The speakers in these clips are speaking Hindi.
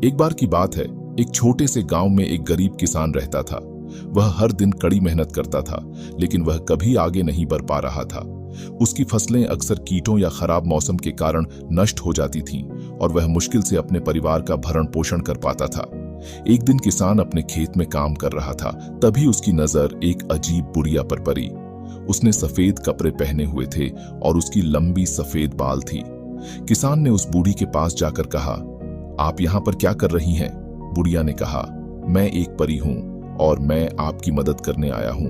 एक बार की बात है, एक छोटे से गांव में एक गरीब किसान रहता था। वह हर दिन कड़ी मेहनत करता था, लेकिन वह कभी आगे नहीं बढ़ पा रहा था। उसकी फसलें अक्सर कीटों या खराब मौसम के कारण नष्ट हो जाती थीं और वह मुश्किल से अपने परिवार का भरण पोषण कर पाता था। एक दिन किसान अपने खेत में काम कर रहा था, तभी उसकी नजर एक अजीब बुढ़िया पर पड़ी। उसने सफेद कपड़े पहने हुए थे और उसकी लंबी सफेद बाल थी। किसान ने उस बूढ़ी के पास जाकर कहा, आप यहाँ पर क्या कर रही हैं? बुढ़िया ने कहा, मैं एक परी हूं और मैं आपकी मदद करने आया हूं।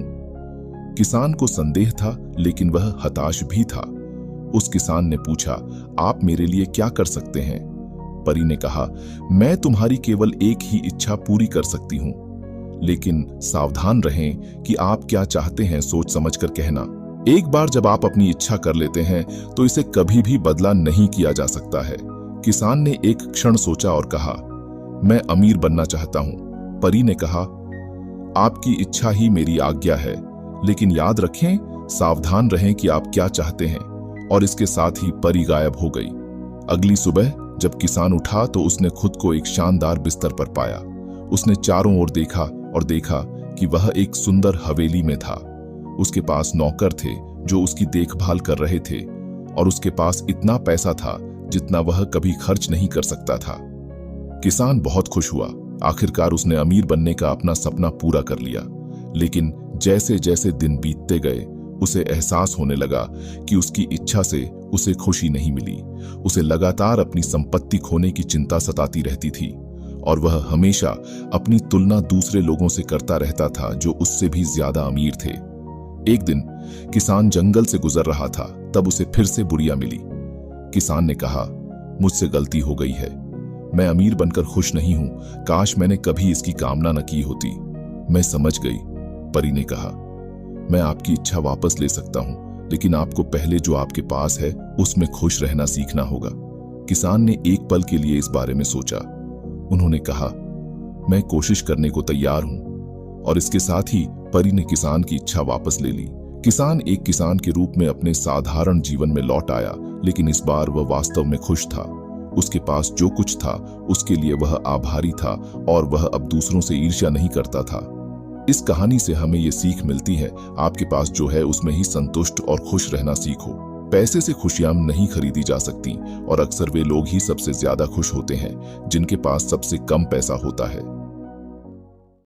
किसान को संदेह था, लेकिन वह हताश भी था। उस किसान ने पूछा, आप मेरे लिए क्या कर सकते हैं? परी ने कहा, मैं तुम्हारी केवल एक ही इच्छा पूरी कर सकती हूं, लेकिन सावधान रहें कि आप क्या चाहते हैं सोच समझ कर कहना। एक बार जब आप अपनी इच्छा कर लेते हैं तो इसे कभी भी बदला नहीं किया जा सकता है। किसान ने एक क्षण सोचा और कहा, मैं अमीर बनना चाहता हूं। परी ने कहा, आपकी इच्छा ही मेरी आज्ञा है, लेकिन याद रखें, सावधान रहें कि आप क्या चाहते हैं। और इसके साथ ही परी गायब हो गई। अगली सुबह जब किसान उठा तो उसने खुद को एक शानदार बिस्तर पर पाया। उसने चारों ओर देखा और देखा कि वह एक सुंदर हवेली में था। उसके पास नौकर थे जो उसकी देखभाल कर रहे थे और उसके पास इतना पैसा था जितना वह कभी खर्च नहीं कर सकता था। किसान बहुत खुश हुआ। आखिरकार उसने अमीर बनने का अपना सपना पूरा कर लिया। लेकिन जैसे जैसे दिन बीतते गए, उसे एहसास होने लगा कि उसकी इच्छा से उसे खुशी नहीं मिली। उसे लगातार अपनी संपत्ति खोने की चिंता सताती रहती थी और वह हमेशा अपनी तुलना दूसरे लोगों से करता रहता था जो उससे भी ज्यादा अमीर थे। एक दिन किसान जंगल से गुजर रहा था, तब उसे फिर से बुढ़िया मिली। किसान ने कहा, मुझसे गलती हो गई है, मैं अमीर बनकर खुश नहीं हूं, काश मैंने कभी इसकी कामना न की होती। मैं समझ गई, परी ने कहा, मैं आपकी इच्छा वापस ले सकता हूं, लेकिन आपको पहले जो आपके पास है उसमें खुश रहना सीखना होगा। किसान ने एक पल के लिए इस बारे में सोचा। उन्होंने कहा, मैं कोशिश करने को तैयार हूं। और इसके साथ ही परी ने किसान की इच्छा वापस ले ली। किसान एक किसान के रूप में अपने साधारण जीवन में लौट आया, लेकिन इस बार वह वास्तव में खुश था। उसके पास जो कुछ था उसके लिए वह आभारी था और वह अब दूसरों से ईर्ष्या नहीं करता था। इस कहानी से हमें ये सीख मिलती है, आपके पास जो है उसमें ही संतुष्ट और खुश रहना सीखो। पैसे से खुशियां नहीं खरीदी जा सकती और अक्सर वे लोग ही सबसे ज्यादा खुश होते हैं जिनके पास सबसे कम पैसा होता है।